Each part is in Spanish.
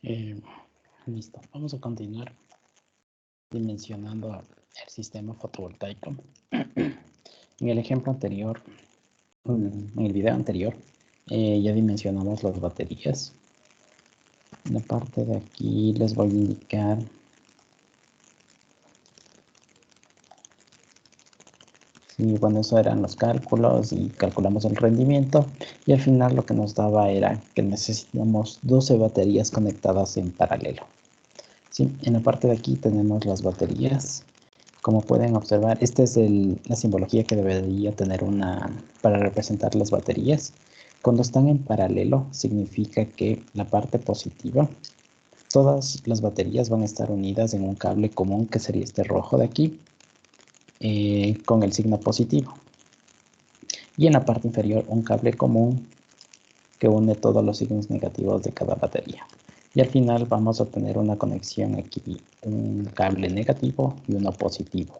Eh, Listo, vamos a continuar dimensionando el sistema fotovoltaico. En el ejemplo anterior, en el video anterior, ya dimensionamos las baterías. En la parte de aquí les voy a indicar y bueno, eso eran los cálculos y calculamos el rendimiento y al final lo que nos daba era que necesitamos 12 baterías conectadas en paralelo. ¿Sí? En la parte de aquí tenemos las baterías. Como pueden observar, esta es la simbología que debería tener para representar las baterías. Cuando están en paralelo, significa que la parte positiva, todas las baterías van a estar unidas en un cable común, que sería este rojo de aquí, con el signo positivo. Y en la parte inferior, un cable común que une todos los signos negativos de cada batería. Y al final vamos a tener una conexión aquí, un cable negativo y uno positivo,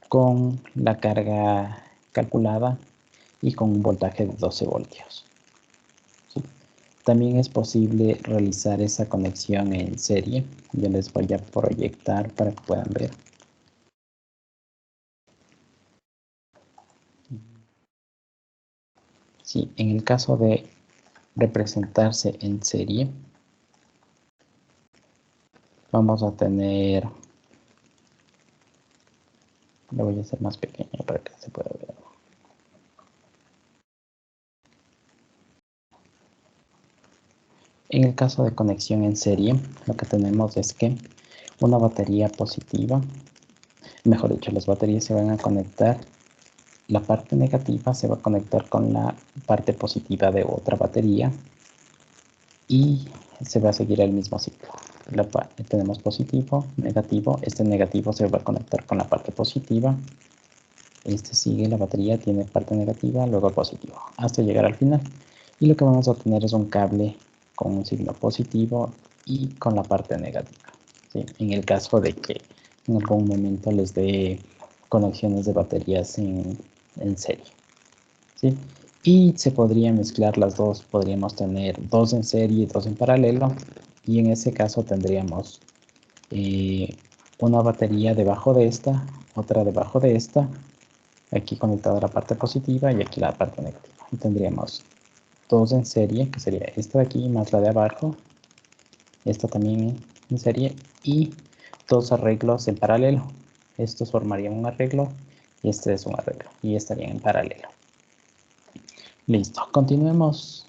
con la carga calculada y con un voltaje de 12 voltios. ¿Sí? También es posible realizar esa conexión en serie. Yo les voy a proyectar para que puedan ver. Sí, en el caso de representarse en serie, vamos a tener, lo voy a hacer más pequeño para que se pueda ver. En el caso de conexión en serie, lo que tenemos es que una batería positiva, mejor dicho, las baterías se van a conectar, la parte negativa se va a conectar con la parte positiva de otra batería y se va a seguir el mismo ciclo. Tenemos positivo, negativo, este negativo se va a conectar con la parte positiva, este sigue, la batería tiene parte negativa, luego positivo, hasta llegar al final. Y lo que vamos a obtener es un cable con un signo positivo y con la parte negativa. ¿Sí? En el caso de que en algún momento les dé conexiones de baterías en serie. ¿Sí? Y se podrían mezclar las dos, podríamos tener dos en serie y dos en paralelo, y en ese caso tendríamos una batería debajo de esta, otra debajo de esta, aquí conectada a la parte positiva y aquí la parte negativa. Y tendríamos dos en serie, que sería esta de aquí más la de abajo, esta también en serie, y dos arreglos en paralelo. Estos formarían un arreglo y este es un arreglo y estarían en paralelo. Listo, continuemos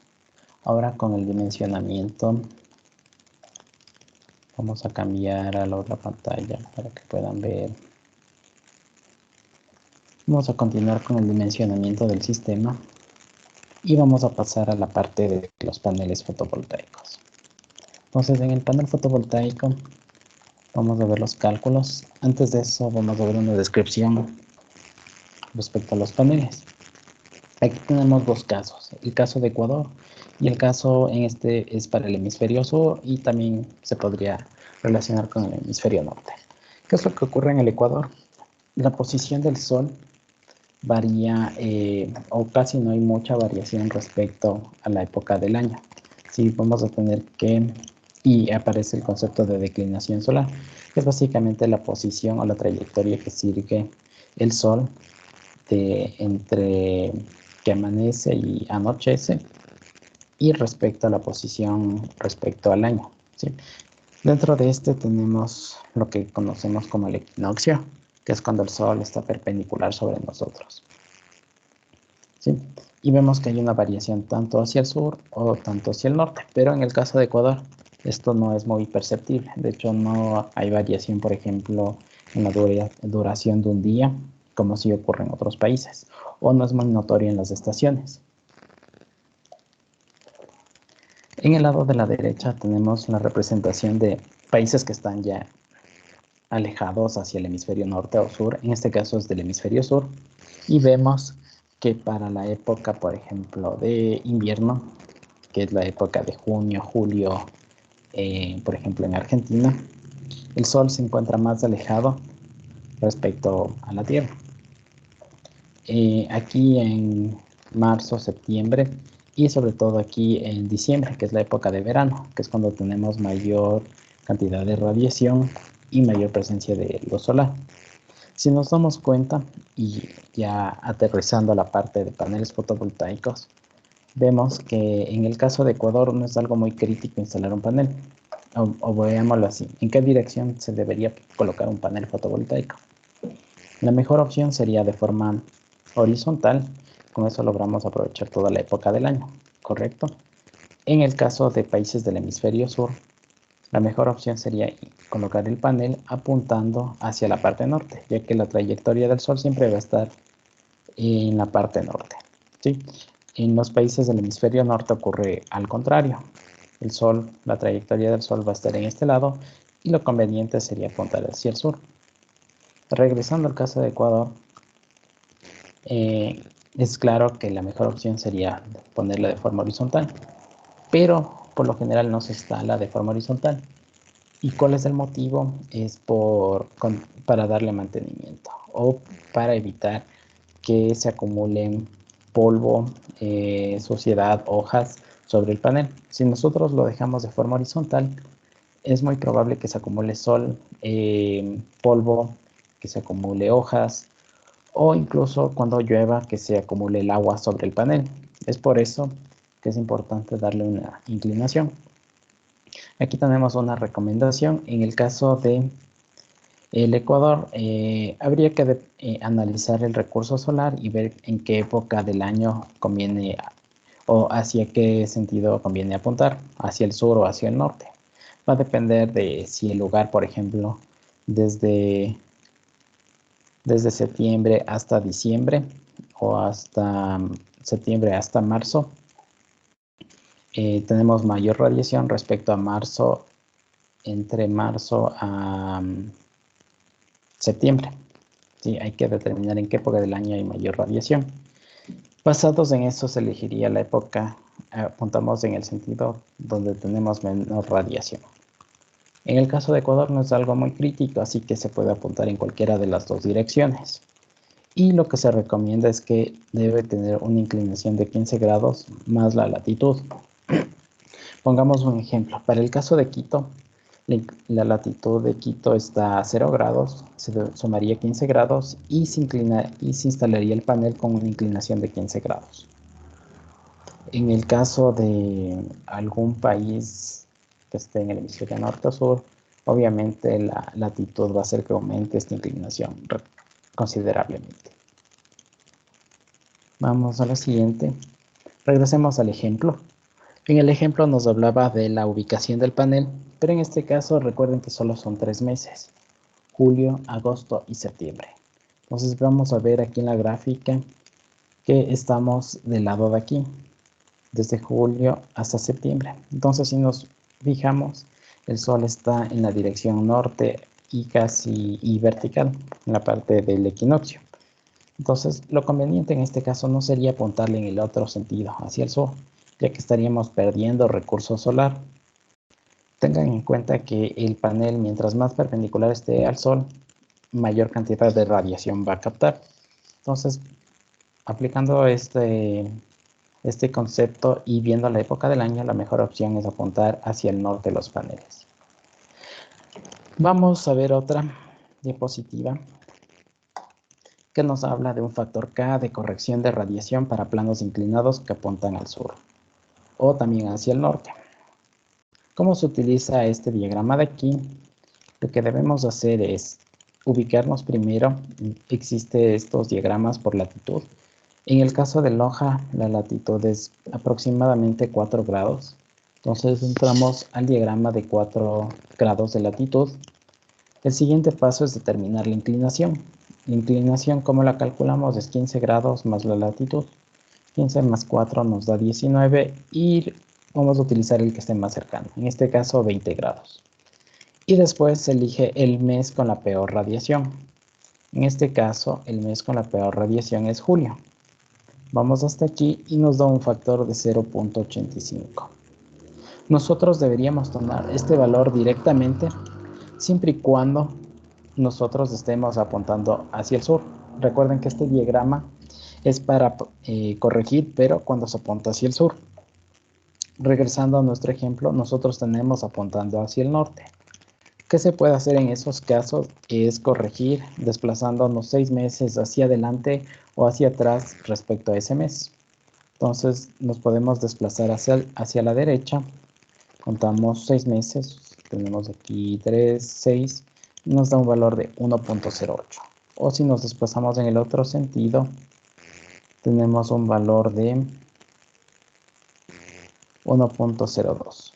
ahora con el dimensionamiento. Vamos a cambiar a la otra pantalla para que puedan ver. Vamos a continuar con el dimensionamiento del sistema y vamos a pasar a la parte de los paneles fotovoltaicos. Entonces, en el panel fotovoltaico vamos a ver los cálculos. Antes de eso vamos a ver una descripción respecto a los paneles. Aquí tenemos dos casos, el caso de Ecuador y el caso en este es para el hemisferio sur y también se podría relacionar con el hemisferio norte. ¿Qué es lo que ocurre en el Ecuador? La posición del sol varía o casi no hay mucha variación respecto a la época del año. Sí, vamos a tener que, y aparece el concepto de declinación solar, que es básicamente la posición o la trayectoria que sigue el sol entre que amanece y anochece y respecto a la posición respecto al año. ¿Sí? Dentro de este tenemos lo que conocemos como el equinoccio, que es cuando el sol está perpendicular sobre nosotros. ¿Sí? Y vemos que hay una variación tanto hacia el sur o tanto hacia el norte, pero en el caso de Ecuador esto no es muy perceptible. De hecho, no hay variación, por ejemplo, en la duración de un día, como sí ocurre en otros países, o no es muy notorio en las estaciones. En el lado de la derecha tenemos la representación de países que están ya alejados hacia el hemisferio norte o sur, en este caso es del hemisferio sur, y vemos que para la época, por ejemplo, de invierno, que es la época de junio, julio, por ejemplo en Argentina, el sol se encuentra más alejado respecto a la Tierra. Aquí en marzo, septiembre, y sobre todo aquí en diciembre, que es la época de verano, que es cuando tenemos mayor cantidad de radiación y mayor presencia de luz solar. Si nos damos cuenta, y ya aterrizando a la parte de paneles fotovoltaicos, vemos que en el caso de Ecuador no es algo muy crítico instalar un panel. O veámoslo así, ¿en qué dirección se debería colocar un panel fotovoltaico? La mejor opción sería de forma horizontal, con eso logramos aprovechar toda la época del año, ¿correcto? En el caso de países del hemisferio sur, la mejor opción sería colocar el panel apuntando hacia la parte norte, ya que la trayectoria del sol siempre va a estar en la parte norte, ¿sí? En los países del hemisferio norte ocurre al contrario. El sol, la trayectoria del sol va a estar en este lado y lo conveniente sería apuntar hacia el sur. Regresando al caso de Ecuador, es claro que la mejor opción sería ponerla de forma horizontal, pero por lo general no se instala de forma horizontal. ¿Y cuál es el motivo? Es para darle mantenimiento o para evitar que se acumulen polvo, suciedad, hojas sobre el panel. Si nosotros lo dejamos de forma horizontal, es muy probable que se acumule sol, polvo, que se acumule hojas o incluso cuando llueva que se acumule el agua sobre el panel. Es por eso que es importante darle una inclinación. Aquí tenemos una recomendación. En el caso de el Ecuador, habría que analizar el recurso solar y ver en qué época del año conviene o hacia qué sentido conviene apuntar, hacia el sur o hacia el norte. Va a depender de si el lugar, por ejemplo, desde septiembre hasta diciembre o hasta septiembre hasta marzo, tenemos mayor radiación respecto a marzo, entre marzo a septiembre. Sí, hay que determinar en qué época del año hay mayor radiación. Basados en eso se elegiría la época, apuntamos en el sentido donde tenemos menor radiación. En el caso de Ecuador no es algo muy crítico, así que se puede apuntar en cualquiera de las dos direcciones. Y lo que se recomienda es que debe tener una inclinación de 15 grados más la latitud. Pongamos un ejemplo. Para el caso de Quito, la latitud de Quito está a 0 grados, se sumaría 15 grados y se instalaría el panel con una inclinación de 15 grados. En el caso de algún país que esté en el hemisferio norte o sur, obviamente la latitud va a hacer que aumente esta inclinación considerablemente. Vamos a la siguiente. Regresemos al ejemplo. En el ejemplo nos hablaba de la ubicación del panel, pero en este caso recuerden que solo son 3 meses, julio, agosto y septiembre. Entonces vamos a ver aquí en la gráfica que estamos del lado de aquí, desde julio hasta septiembre. Entonces si nos fijamos, el sol está en la dirección norte y casi vertical, en la parte del equinoccio. Entonces, lo conveniente en este caso no sería apuntarle en el otro sentido, hacia el sur, ya que estaríamos perdiendo recurso solar. Tengan en cuenta que el panel, mientras más perpendicular esté al sol, mayor cantidad de radiación va a captar. Entonces, aplicando este concepto y viendo la época del año, la mejor opción es apuntar hacia el norte los paneles. Vamos a ver otra diapositiva que nos habla de un factor K de corrección de radiación para planos inclinados que apuntan al sur o también hacia el norte. ¿Cómo se utiliza este diagrama de aquí? Lo que debemos hacer es ubicarnos primero. Existen estos diagramas por latitud. En el caso de Loja, la latitud es aproximadamente 4 grados. Entonces entramos al diagrama de 4 grados de latitud. El siguiente paso es determinar la inclinación. La inclinación, ¿cómo la calculamos? Es 15 grados más la latitud. 15 más 4 nos da 19 y vamos a utilizar el que esté más cercano. En este caso, 20 grados. Y después se elige el mes con la peor radiación. En este caso, el mes con la peor radiación es julio. Vamos hasta aquí y nos da un factor de 0.85. Nosotros deberíamos tomar este valor directamente siempre y cuando nosotros estemos apuntando hacia el sur. Recuerden que este diagrama es para corregir, pero cuando se apunta hacia el sur. Regresando a nuestro ejemplo, nosotros tenemos apuntando hacia el norte. ¿Qué se puede hacer en esos casos? Es corregir desplazándonos 6 meses hacia adelante o hacia atrás respecto a ese mes. Entonces nos podemos desplazar hacia la derecha. Contamos 6 meses. Tenemos aquí 3, 6. Nos da un valor de 1.08. O si nos desplazamos en el otro sentido, tenemos un valor de 1.02.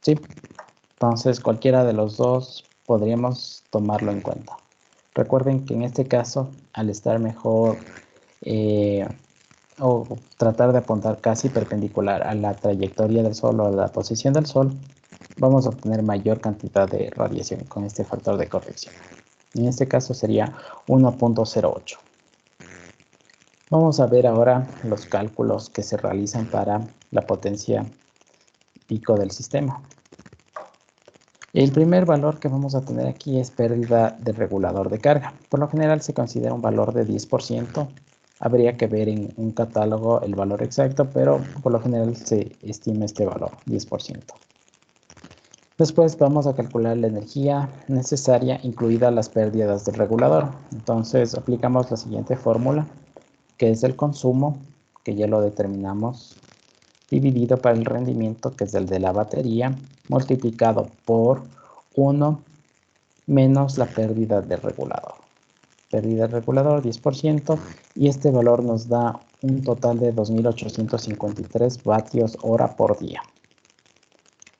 ¿Sí? Entonces cualquiera de los dos podríamos tomarlo en cuenta. Recuerden que en este caso, al estar mejor o tratar de apuntar casi perpendicular a la trayectoria del Sol o a la posición del Sol, vamos a obtener mayor cantidad de radiación con este factor de corrección. En este caso sería 1.08. Vamos a ver ahora los cálculos que se realizan para la potencia pico del sistema. El primer valor que vamos a tener aquí es pérdida del regulador de carga. Por lo general se considera un valor de 10%. Habría que ver en un catálogo el valor exacto, pero por lo general se estima este valor, 10%. Después vamos a calcular la energía necesaria, incluidas las pérdidas del regulador. Entonces aplicamos la siguiente fórmula, que es el consumo, que ya lo determinamos, dividido por el rendimiento, que es el de la batería, multiplicado por 1 menos la pérdida del regulador. Pérdida del regulador 10%, y este valor nos da un total de 2.853 vatios hora por día.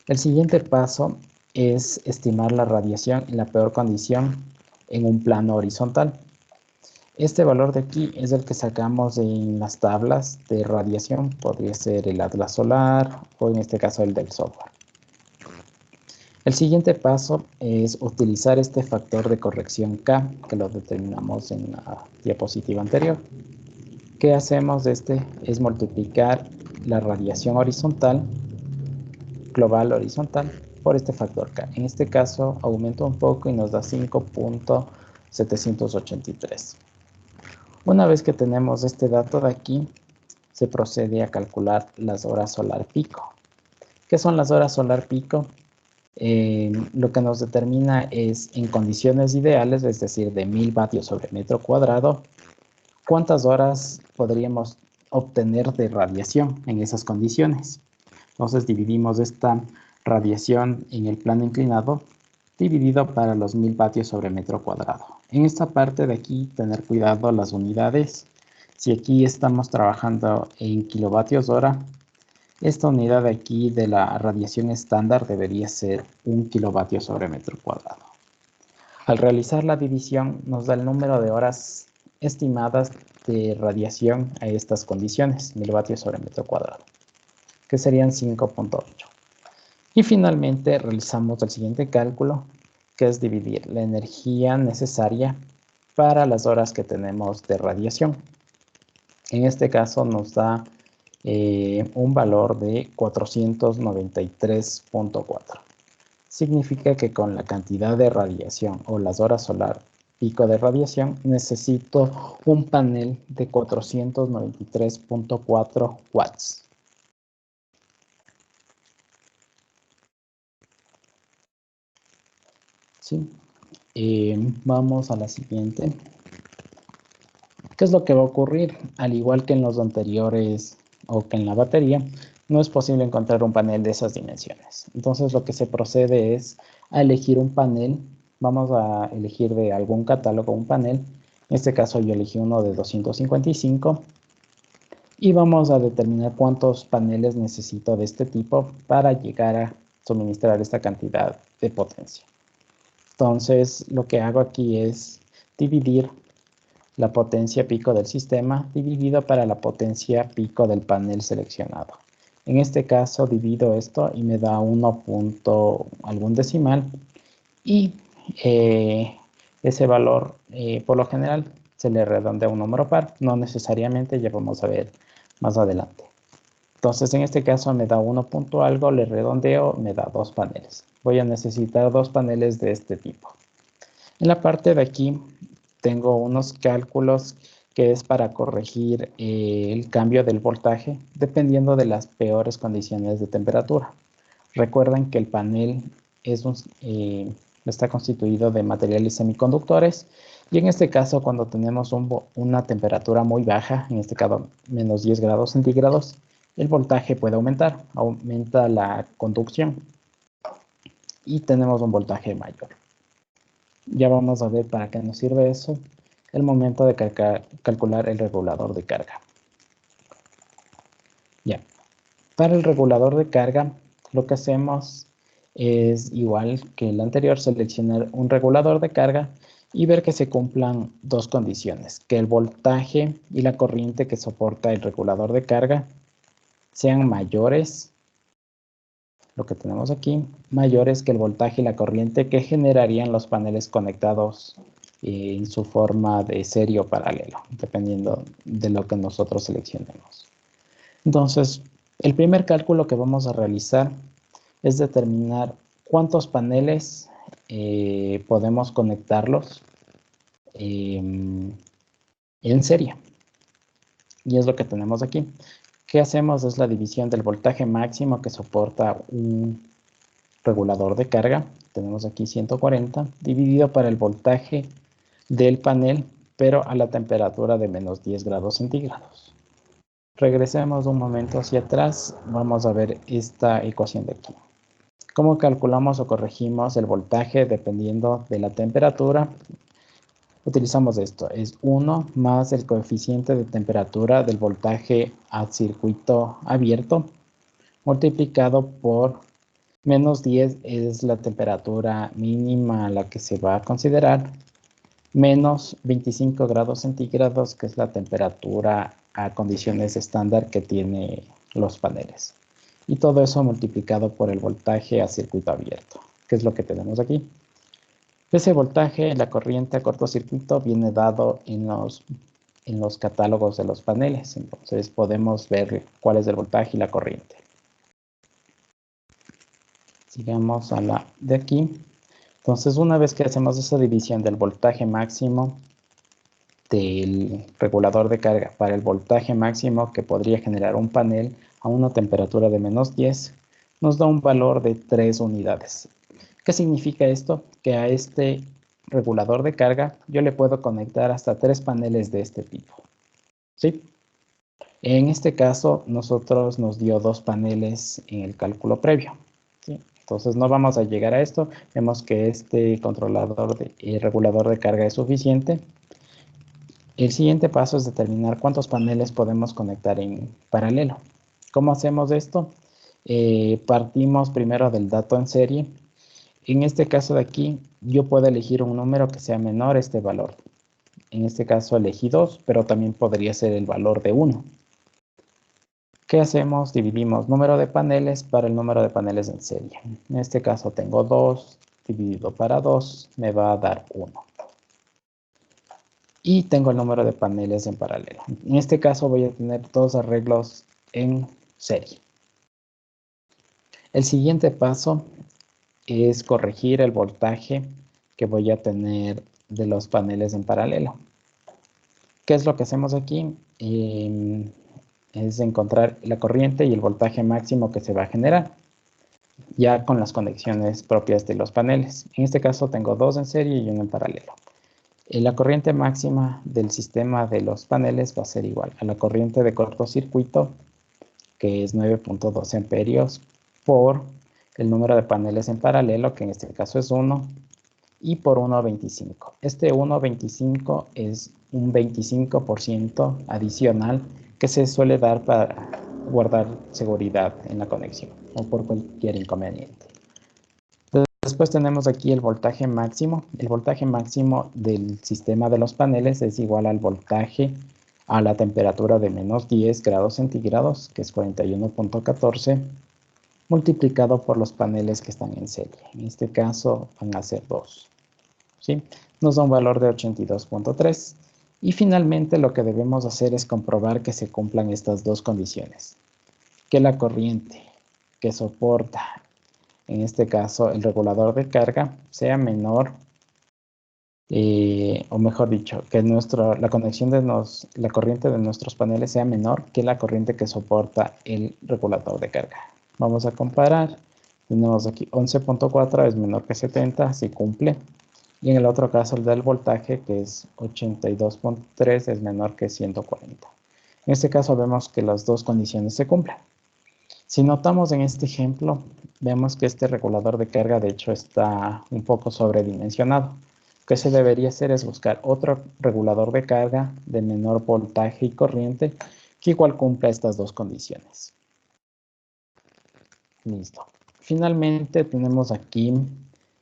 El siguiente paso es estimar la radiación en la peor condición en un plano horizontal. Este valor de aquí es el que sacamos en las tablas de radiación, podría ser el Atlas Solar o en este caso el del software. El siguiente paso es utilizar este factor de corrección K, que lo determinamos en la diapositiva anterior. ¿Qué hacemos de este? Es multiplicar la radiación horizontal, global horizontal, por este factor K. En este caso aumenta un poco y nos da 5.783. Una vez que tenemos este dato de aquí, se procede a calcular las horas solar pico. ¿Qué son las horas solar pico? Lo que nos determina es en condiciones ideales, es decir, de 1000 vatios sobre metro cuadrado, cuántas horas podríamos obtener de radiación en esas condiciones. Entonces dividimos esta radiación en el plano inclinado dividido para los 1000 vatios sobre metro cuadrado. En esta parte de aquí, tener cuidado las unidades. Si aquí estamos trabajando en kilovatios hora, esta unidad de aquí de la radiación estándar debería ser 1 kilovatio sobre metro cuadrado. Al realizar la división nos da el número de horas estimadas de radiación a estas condiciones, 1000 vatios sobre metro cuadrado, que serían 5.8. Y finalmente realizamos el siguiente cálculo, que es dividir la energía necesaria para las horas que tenemos de radiación. En este caso nos da un valor de 493.4. Significa que con la cantidad de radiación o las horas solar pico de radiación necesito un panel de 493.4 watts. ¿Sí? Vamos a la siguiente. ¿Qué es lo que va a ocurrir? Al igual que en los anteriores o que en la batería, no es posible encontrar un panel de esas dimensiones. Entonces lo que se procede es a elegir un panel. Vamos a elegir de algún catálogo un panel. En este caso yo elegí uno de 255. Y vamos a determinar cuántos paneles necesito de este tipo para llegar a suministrar esta cantidad de potencia. Entonces lo que hago aquí es dividir la potencia pico del sistema dividido para la potencia pico del panel seleccionado. En este caso divido esto y me da 1 punto algún decimal, y ese valor por lo general se le redondea a un número par, no necesariamente, ya vamos a ver más adelante. Entonces en este caso me da 1 punto algo, le redondeo, me da 2 paneles. Voy a necesitar 2 paneles de este tipo. En la parte de aquí tengo unos cálculos que es para corregir el cambio del voltaje dependiendo de las peores condiciones de temperatura. Recuerden que el panel está constituido de materiales semiconductores y en este caso cuando tenemos una temperatura muy baja, en este caso menos 10 grados centígrados, el voltaje puede aumentar, aumenta la conducción y tenemos un voltaje mayor. Ya vamos a ver para qué nos sirve eso el momento de calcular el regulador de carga. Ya, para el regulador de carga lo que hacemos es igual que el anterior, seleccionar un regulador de carga y ver que se cumplan dos condiciones, que el voltaje y la corriente que soporta el regulador de carga sean mayores, lo que tenemos aquí, mayores que el voltaje y la corriente que generarían los paneles conectados en su forma de serie o paralelo, dependiendo de lo que nosotros seleccionemos. Entonces, el primer cálculo que vamos a realizar es determinar cuántos paneles podemos conectarlos en serie. Y es lo que tenemos aquí. ¿Qué hacemos? Es la división del voltaje máximo que soporta un regulador de carga. Tenemos aquí 140 dividido para el voltaje del panel, pero a la temperatura de menos 10 grados centígrados. Regresemos un momento hacia atrás. Vamos a ver esta ecuación de aquí. ¿Cómo calculamos o corregimos el voltaje dependiendo de la temperatura? Utilizamos esto, es 1 más el coeficiente de temperatura del voltaje a circuito abierto multiplicado por menos 10 es la temperatura mínima a la que se va a considerar, menos 25 grados centígrados que es la temperatura a condiciones estándar que tiene los paneles. Y todo eso multiplicado por el voltaje a circuito abierto, que es lo que tenemos aquí. Ese voltaje, la corriente a cortocircuito, viene dado en los catálogos de los paneles. Entonces podemos ver cuál es el voltaje y la corriente. Sigamos a la de aquí. Entonces, una vez que hacemos esa división del voltaje máximo del regulador de carga para el voltaje máximo que podría generar un panel a una temperatura de menos 10, nos da un valor de 3 unidades. ¿Qué significa esto? Que a este regulador de carga yo le puedo conectar hasta 3 paneles de este tipo. ¿Sí? En este caso, nosotros nos dio 2 paneles en el cálculo previo. ¿Sí? Entonces no vamos a llegar a esto. Vemos que este regulador de carga es suficiente. El siguiente paso es determinar cuántos paneles podemos conectar en paralelo. ¿Cómo hacemos esto? Partimos primero del dato en serie. En este caso de aquí, yo puedo elegir un número que sea menor a este valor. En este caso elegí 2, pero también podría ser el valor de 1. ¿Qué hacemos? Dividimos número de paneles para el número de paneles en serie. En este caso tengo 2 dividido para 2, me va a dar 1. Y tengo el número de paneles en paralelo. En este caso voy a tener 2 arreglos en serie. El siguiente paso es corregir el voltaje que voy a tener de los paneles en paralelo. ¿Qué es lo que hacemos aquí? Es encontrar la corriente y el voltaje máximo que se va a generar, ya con las conexiones propias de los paneles. En este caso tengo 2 en serie y 1 en paralelo. La corriente máxima del sistema de los paneles va a ser igual a la corriente de cortocircuito, que es 9.2 amperios, por el número de paneles en paralelo, que en este caso es 1, y por 1.25. Este 1.25 es un 25% adicional que se suele dar para guardar seguridad en la conexión o por cualquier inconveniente. Después tenemos aquí el voltaje máximo. El voltaje máximo del sistema de los paneles es igual al voltaje a la temperatura de menos 10 grados centígrados, que es 41.14, multiplicado por los paneles que están en serie. En este caso van a ser 2. ¿Sí? Nos da un valor de 82.3. Y finalmente lo que debemos hacer es comprobar que se cumplan estas dos condiciones. Que la corriente que soporta, en este caso el regulador de carga, sea menor o mejor dicho, que la conexión la corriente de nuestros paneles sea menor que la corriente que soporta el regulador de carga. Vamos a comparar. Tenemos aquí 11.4 es menor que 70, si cumple. Y en el otro caso, el del voltaje, que es 82.3, es menor que 140. En este caso vemos que las dos condiciones se cumplen. Si notamos en este ejemplo, vemos que este regulador de carga de hecho está un poco sobredimensionado. Lo que se debería hacer es buscar otro regulador de carga de menor voltaje y corriente que igual cumpla estas dos condiciones. Listo. Finalmente tenemos aquí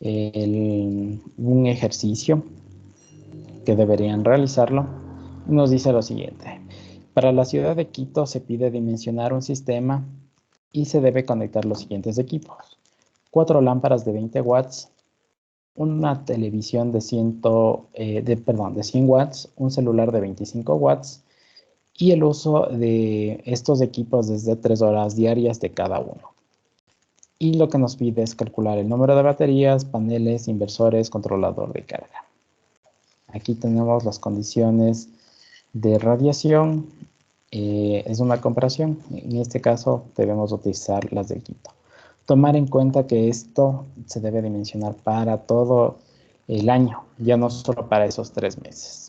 un ejercicio que deberían realizarlo. Nos dice lo siguiente. Para la ciudad de Quito se pide dimensionar un sistema y se debe conectar los siguientes equipos. 4 lámparas de 20 watts, una televisión de 100 watts, un celular de 25 watts y el uso de estos equipos desde 3 horas diarias de cada uno. Y lo que nos pide es calcular el número de baterías, paneles, inversores, controlador de carga. Aquí tenemos las condiciones de radiación. Es una comparación. En este caso debemos utilizar las de Quito. Tomar en cuenta que esto se debe dimensionar para todo el año, ya no solo para esos 3 meses.